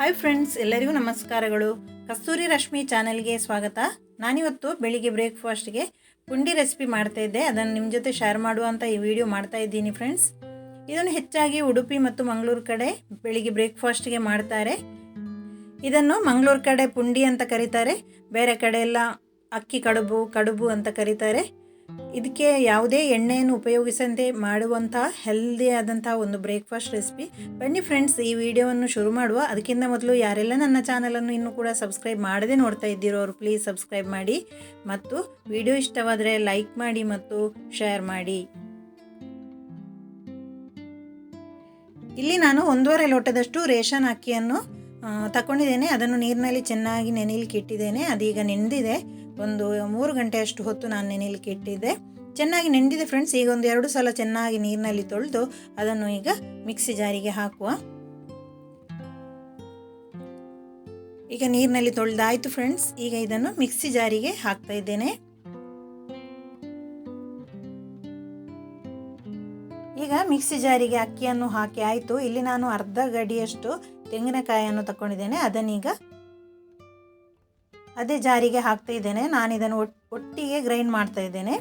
Hi friends, ಎಲ್ಲರಿಗೂ ನಮಸ್ಕಾರಗಳು. ಕಸ್ತೂರಿ ರಶ್ಮಿ ಚಾನೆಲ್ಗೆ ಸ್ವಾಗತ. ನಾನಿವತ್ತು ಬೆಳಿಗ್ಗೆ ಬ್ರೇಕ್ಫಾಸ್ಟ್ಗೆ ಪುಂಡಿ ರೆಸಿಪಿ ಮಾಡ್ತಾ ಇದ್ದೆ. ಅದನ್ನು ನಿಮ್ಮ ಜೊತೆ ಶೇರ್ ಮಾಡುವಂಥ ಈ ವಿಡಿಯೋ ಮಾಡ್ತಾ ಇದ್ದೀನಿ ಫ್ರೆಂಡ್ಸ್. ಇದನ್ನು ಹೆಚ್ಚಾಗಿ ಉಡುಪಿ ಮತ್ತು ಮಂಗಳೂರು ಕಡೆ ಬೆಳಿಗ್ಗೆ ಬ್ರೇಕ್ಫಾಸ್ಟ್ಗೆ ಮಾಡ್ತಾರೆ. ಇದನ್ನು ಮಂಗಳೂರು ಕಡೆ ಪುಂಡಿ ಅಂತ ಕರೀತಾರೆ, ಬೇರೆ ಕಡೆ ಎಲ್ಲ ಅಕ್ಕಿ ಕಡುಬು ಅಂತ ಕರೀತಾರೆ. ಇದಕ್ಕೆ ಯಾವುದೇ ಎಣ್ಣೆಯನ್ನು ಉಪಯೋಗಿಸದೆ ಮಾಡುವಂಥ ಹೆಲ್ದಿ ಆದಂಥ ಒಂದು ಬ್ರೇಕ್ಫಾಸ್ಟ್ ರೆಸಿಪಿ. ಬನ್ನಿ ಫ್ರೆಂಡ್ಸ್, ಈ ವಿಡಿಯೋವನ್ನು ಶುರು ಮಾಡುವ. ಅದಕ್ಕಿಂತ ಮೊದಲು ಯಾರೆಲ್ಲ ನನ್ನ ಚಾನಲನ್ನು ಇನ್ನೂ ಕೂಡ ಸಬ್ಸ್ಕ್ರೈಬ್ ಮಾಡದೆ ನೋಡ್ತಾ ಇದ್ದೀರೋ ಅವರು ಪ್ಲೀಸ್ ಸಬ್ಸ್ಕ್ರೈಬ್ ಮಾಡಿ ಮತ್ತು ವಿಡಿಯೋ ಇಷ್ಟವಾದರೆ ಲೈಕ್ ಮಾಡಿ ಮತ್ತು ಶೇರ್ ಮಾಡಿ. ಇಲ್ಲಿ ನಾನು 1.5 ಲೋಟದಷ್ಟು ರೇಷನ್ ಅಕ್ಕಿಯನ್ನು ತಗೊಂಡಿದ್ದೇನೆ. ಅದನ್ನು ನೀರಿನಲ್ಲಿ ಚೆನ್ನಾಗಿ ನೆನೆಯಲಿಕ್ಕೆ ಇಟ್ಟಿದ್ದೇನೆ. ಅದೀಗ ನೆಂದಿದೆ. ಒಂದು 3 ಗಂಟೆಯಷ್ಟು ಹೊತ್ತು ನಾನು ನೆನೆಯಲಿಕ್ಕೆ ಇಟ್ಟಿದ್ದೆ. ಚೆನ್ನಾಗಿ ನೆಂದಿದೆ ಫ್ರೆಂಡ್ಸ್. ಈಗ ಒಂದು 2 ಸಲ ಚೆನ್ನಾಗಿ ನೀರಿನಲ್ಲಿ ತೊಳೆದು ಅದನ್ನು ಈಗ ಮಿಕ್ಸಿ ಜಾರಿಗೆ ಹಾಕುವ. ಈಗ ನೀರಿನಲ್ಲಿ ತೊಳೆದಾಯಿತು ಫ್ರೆಂಡ್ಸ್. ಈಗ ಇದನ್ನು ಮಿಕ್ಸಿ ಜಾರಿಗೆ ಹಾಕ್ತಾ ಇದ್ದೇನೆ. ಈಗ ಮಿಕ್ಸಿ ಜಾರಿಗೆ ಅಕ್ಕಿಯನ್ನು ಹಾಕಿ ಆಯಿತು. ಇಲ್ಲಿ ನಾನು ಅರ್ಧ ಗಡಿಯಷ್ಟು ತೆಂಗಿನಕಾಯಿಯನ್ನು ತಗೊಂಡಿದ್ದೇನೆ. ಅದನ್ನೀಗ ಅದೇ ಜಾರಿಗೆ ಹಾಕ್ತಾ ಇದ್ದೇನೆ. ನಾನು ಇದನ್ನು ಒಟ್ಟಿಗೆ ಗ್ರೈಂಡ್ ಮಾಡ್ತಾ ಇದ್ದೇನೆ.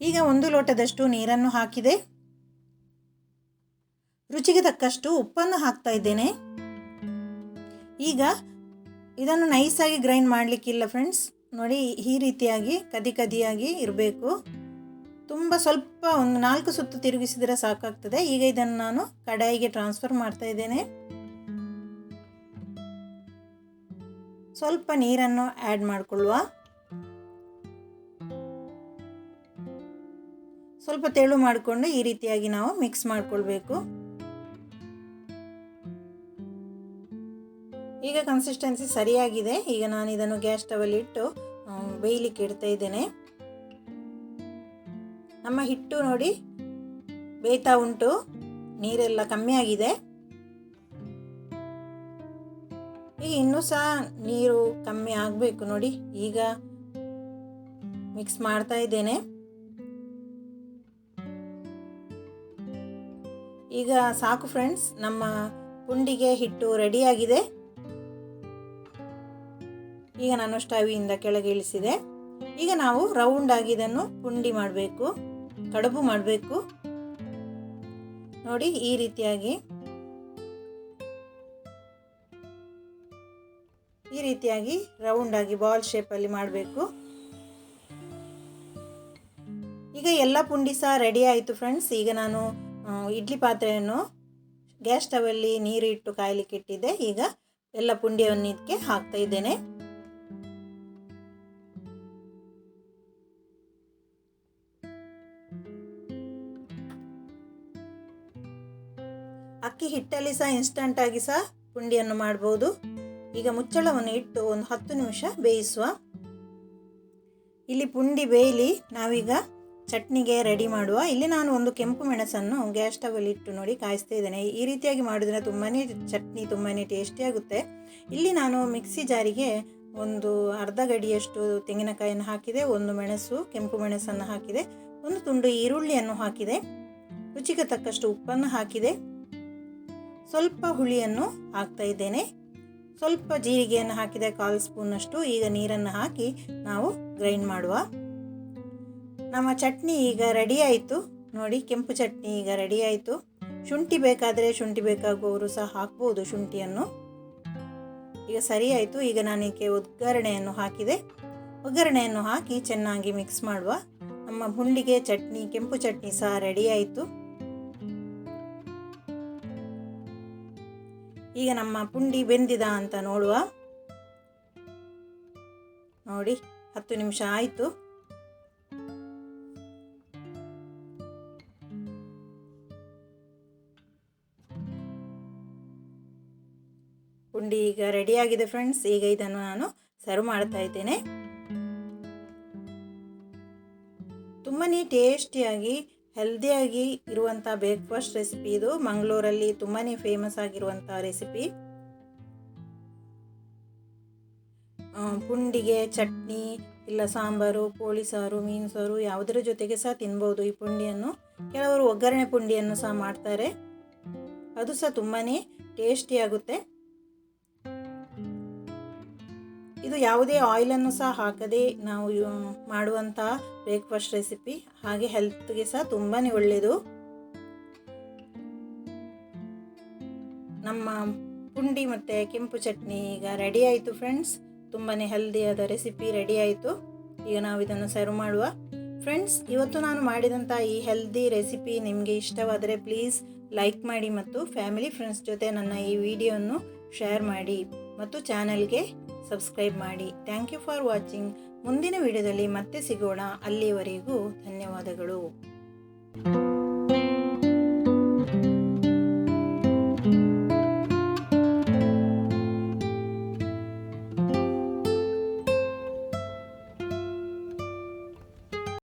ಈಗ 1 ಲೋಟದಷ್ಟು ನೀರನ್ನು ಹಾಕಿದೆ. ರುಚಿಗೆ ತಕ್ಕಷ್ಟು ಉಪ್ಪನ್ನು ಹಾಕ್ತಾ ಇದ್ದೇನೆ. ಈಗ ಇದನ್ನು ನೈಸಾಗಿ ಗ್ರೈಂಡ್ ಮಾಡಲಿಕ್ಕಿಲ್ಲ ಫ್ರೆಂಡ್ಸ್. ನೋಡಿ, ಈ ರೀತಿಯಾಗಿ ಕದಿಯಾಗಿ ಇರಬೇಕು. ತುಂಬ ಸ್ವಲ್ಪ ಒಂದು 4 ಸುತ್ತು ತಿರುಗಿಸಿದರೆ ಸಾಕಾಗ್ತದೆ. ಈಗ ಇದನ್ನು ನಾನು ಕಡಾಯಿಗೆ ಟ್ರಾನ್ಸ್ಫರ್ ಮಾಡ್ತಾ ಇದ್ದೇನೆ. ಸ್ವಲ್ಪ ನೀರನ್ನು ಆ್ಯಡ್ ಮಾಡಿಕೊಳ್ಳುವ. ಸ್ವಲ್ಪ ತೆಳು ಮಾಡಿಕೊಂಡು ಈ ರೀತಿಯಾಗಿ ನಾವು ಮಿಕ್ಸ್ ಮಾಡಿಕೊಳ್ಬೇಕು. ಈಗ ಕನ್ಸಿಸ್ಟೆನ್ಸಿ ಸರಿಯಾಗಿದೆ. ಈಗ ನಾನು ಇದನ್ನು ಗ್ಯಾಸ್ ಸ್ಟವಲ್ಲಿ ಇಟ್ಟು ಬೇಯಲಿಕ್ಕೆ ಇಡ್ತಾ ಇದ್ದೇನೆ. ನಮ್ಮ ಹಿಟ್ಟು ನೋಡಿ ಬೇಯ್ತಾ ಉಂಟು. ನೀರೆಲ್ಲ ಕಮ್ಮಿ ಆಗಿದೆ. ಈಗ ಇನ್ನೂ ಸಹ ನೀರು ಕಮ್ಮಿ ಆಗಬೇಕು ನೋಡಿ. ಈಗ ಮಿಕ್ಸ್ ಮಾಡ್ತಾ ಇದ್ದೇನೆ. ಈಗ ಸಾಕು ಫ್ರೆಂಡ್ಸ್, ನಮ್ಮ ಪುಂಡಿಗೆ ಹಿಟ್ಟು ರೆಡಿಯಾಗಿದೆ. ಈಗ ನಾನು ಸ್ಟವಿಂದ ಕೆಳಗೆ ಇಳಿಸಿದೆ. ಈಗ ನಾವು ರೌಂಡ್ ಆಗಿ ಇದನ್ನು ಪುಂಡಿ ಮಾಡಬೇಕು, ಕಡುಬು ಮಾಡಬೇಕು. ನೋಡಿ, ಈ ರೀತಿಯಾಗಿ ರೌಂಡ್ ಆಗಿ ಬಾಲ್ ಶೇಪಲ್ಲಿ ಮಾಡಬೇಕು. ಈಗ ಎಲ್ಲ ಪುಂಡಿ ಸಹ ರೆಡಿ ಆಯಿತು ಫ್ರೆಂಡ್ಸ್. ಈಗ ನಾನು ಇಡ್ಲಿ ಪಾತ್ರೆಯನ್ನು ಗ್ಯಾಸ್ ಸ್ಟವಲ್ಲಿ ನೀರು ಇಟ್ಟು ಕಾಯಲಿಕ್ಕೆ ಇಟ್ಟಿದ್ದೆ. ಈಗ ಎಲ್ಲ ಪುಂಡಿಯನ್ನು ಇದಕ್ಕೆ ಹಾಕ್ತಾ ಇದ್ದೇನೆ. ಅಕ್ಕಿ ಹಿಟ್ಟಲ್ಲಿ ಸಹ ಇನ್ಸ್ಟಂಟ್ ಆಗಿ ಸಹ ಪುಂಡಿಯನ್ನು ಮಾಡ್ಬೋದು. ಈಗ ಮುಚ್ಚಳವನ್ನು ಇಟ್ಟು ಒಂದು 10 ನಿಮಿಷ ಬೇಯಿಸುವ. ಇಲ್ಲಿ ಪುಂಡಿ ಬೇಯಲಿ, ನಾವೀಗ ಚಟ್ನಿಗೆ ರೆಡಿ ಮಾಡುವ. ಇಲ್ಲಿ ನಾನು ಒಂದು ಕೆಂಪು ಮೆಣಸನ್ನು ಗ್ಯಾಸ್ ಸ್ಟವಲ್ಲಿ ಇಟ್ಟು ನೋಡಿ ಕಾಯಿಸ್ತಾ ಇದ್ದೇನೆ. ಈ ರೀತಿಯಾಗಿ ಮಾಡಿದ್ರೆ ಚಟ್ನಿ ತುಂಬಾ ಟೇಸ್ಟಿ ಆಗುತ್ತೆ. ಇಲ್ಲಿ ನಾನು ಮಿಕ್ಸಿ ಜಾರಿಗೆ ಒಂದು ಅರ್ಧ ಗಡಿಯಷ್ಟು ತೆಂಗಿನಕಾಯಿಯನ್ನು ಹಾಕಿದೆ, 1 ಮೆಣಸು ಕೆಂಪು ಮೆಣಸನ್ನು ಹಾಕಿದೆ, 1 ತುಂಡು ಈರುಳ್ಳಿಯನ್ನು ಹಾಕಿದೆ, ರುಚಿಗೆ ತಕ್ಕಷ್ಟು ಉಪ್ಪನ್ನು ಹಾಕಿದೆ, ಸ್ವಲ್ಪ ಹುಳಿಯನ್ನು ಹಾಕ್ತಾ ಇದ್ದೇನೆ, ಸ್ವಲ್ಪ ಜೀರಿಗೆಯನ್ನು ಹಾಕಿದೆ, 1/4 ಸ್ಪೂನಷ್ಟು. ಈಗ ನೀರನ್ನು ಹಾಕಿ ನಾವು ಗ್ರೈಂಡ್ ಮಾಡುವ. ನಮ್ಮ ಚಟ್ನಿ ಈಗ ರೆಡಿ ಆಯಿತು ನೋಡಿ. ಕೆಂಪು ಚಟ್ನಿ ಈಗ ರೆಡಿ ಆಯಿತು. ಶುಂಠಿ ಬೇಕಾದರೆ ಶುಂಠಿ ಬೇಕಾಗುವವರು ಸಹ ಹಾಕ್ಬೋದು ಶುಂಠಿಯನ್ನು. ಈಗ ಸರಿ ಆಯಿತು. ಈಗ ನಾನು ಇದಕ್ಕೆ ಒಗ್ಗರಣೆಯನ್ನು ಹಾಕಿದೆ. ಒಗ್ಗರಣೆಯನ್ನು ಹಾಕಿ ಚೆನ್ನಾಗಿ ಮಿಕ್ಸ್ ಮಾಡುವ. ನಮ್ಮ ಪುಂಡಿಗೆ ಚಟ್ನಿ, ಕೆಂಪು ಚಟ್ನಿ ಸಹ ರೆಡಿ ಆಯಿತು. ಈಗ ನಮ್ಮ ಪುಂಡಿ ಬೆಂದಿದ ಅಂತ ನೋಡುವ. ನೋಡಿ, 10 ನಿಮಿಷ ಆಯಿತು. ಪುಂಡಿ ಈಗ ರೆಡಿಯಾಗಿದೆ ಫ್ರೆಂಡ್ಸ್. ಈಗ ಇದನ್ನು ನಾನು ಸರ್ವ್ ಮಾಡ್ತಾ ಇದ್ದೇನೆ. ತುಂಬಾ ಟೇಸ್ಟಿಯಾಗಿ ಹೆಲ್ದಿಯಾಗಿ ಇರುವಂಥ ಬ್ರೇಕ್ಫಾಸ್ಟ್ ರೆಸಿಪಿ ಇದು. ಮಂಗಳೂರಲ್ಲಿ ತುಂಬಾ ಫೇಮಸ್ ಆಗಿರುವಂಥ ರೆಸಿಪಿ. ಪುಂಡಿಗೆ ಚಟ್ನಿ ಇಲ್ಲ ಸಾಂಬಾರು, ಕೋಳಿ ಸಾರು, ಮೀನು ಸಾರು ಯಾವುದರ ಜೊತೆಗೆ ಸಹ ತಿನ್ಬೋದು ಈ ಪುಂಡಿಯನ್ನು. ಕೆಲವರು ಒಗ್ಗರಣೆ ಪುಂಡಿಯನ್ನು ಸಹ ಮಾಡ್ತಾರೆ. ಅದು ಸಹ ತುಂಬಾ ಟೇಸ್ಟಿಯಾಗುತ್ತೆ. ಇದು ಯಾವುದೇ ಆಯಿಲನ್ನು ಸಹ ಹಾಕದೆ ನಾವು ಮಾಡುವಂಥ ಬ್ರೇಕ್ಫಾಸ್ಟ್ ರೆಸಿಪಿ, ಹಾಗೆ ಹೆಲ್ತ್ಗೆ ಸಹ ತುಂಬಾ ಒಳ್ಳೆಯದು. ನಮ್ಮ ಪುಂಡಿ ಮತ್ತು ಕೆಂಪು ಚಟ್ನಿ ಈಗ ರೆಡಿ ಆಯಿತು ಫ್ರೆಂಡ್ಸ್. ತುಂಬಾ ಹೆಲ್ದಿಯಾದ ರೆಸಿಪಿ ರೆಡಿ ಆಯಿತು. ಈಗ ನಾವು ಇದನ್ನು ಸರ್ವ್ ಮಾಡುವ. ಫ್ರೆಂಡ್ಸ್, ಇವತ್ತು ನಾನು ಮಾಡಿದಂಥ ಈ ಹೆಲ್ದಿ ರೆಸಿಪಿ ನಿಮಗೆ ಇಷ್ಟವಾದರೆ ಪ್ಲೀಸ್ ಲೈಕ್ ಮಾಡಿ ಮತ್ತು ಫ್ಯಾಮಿಲಿ ಫ್ರೆಂಡ್ಸ್ ಜೊತೆ ನನ್ನ ಈ ವಿಡಿಯೋವನ್ನು ಶೇರ್ ಮಾಡಿ ಮತ್ತು ಚಾನಲ್ಗೆ ಸಬ್ಸ್ಕ್ರೈಬ್ ಮಾಡಿ. Thank you for watching. ಮುಂದಿನ ವಿಡಿಯೋದಲ್ಲಿ ಮತ್ತೆ ಸಿಗೋಣ. ಅಲ್ಲಿಯವರೆಗೂ ಧನ್ಯವಾದಗಳು.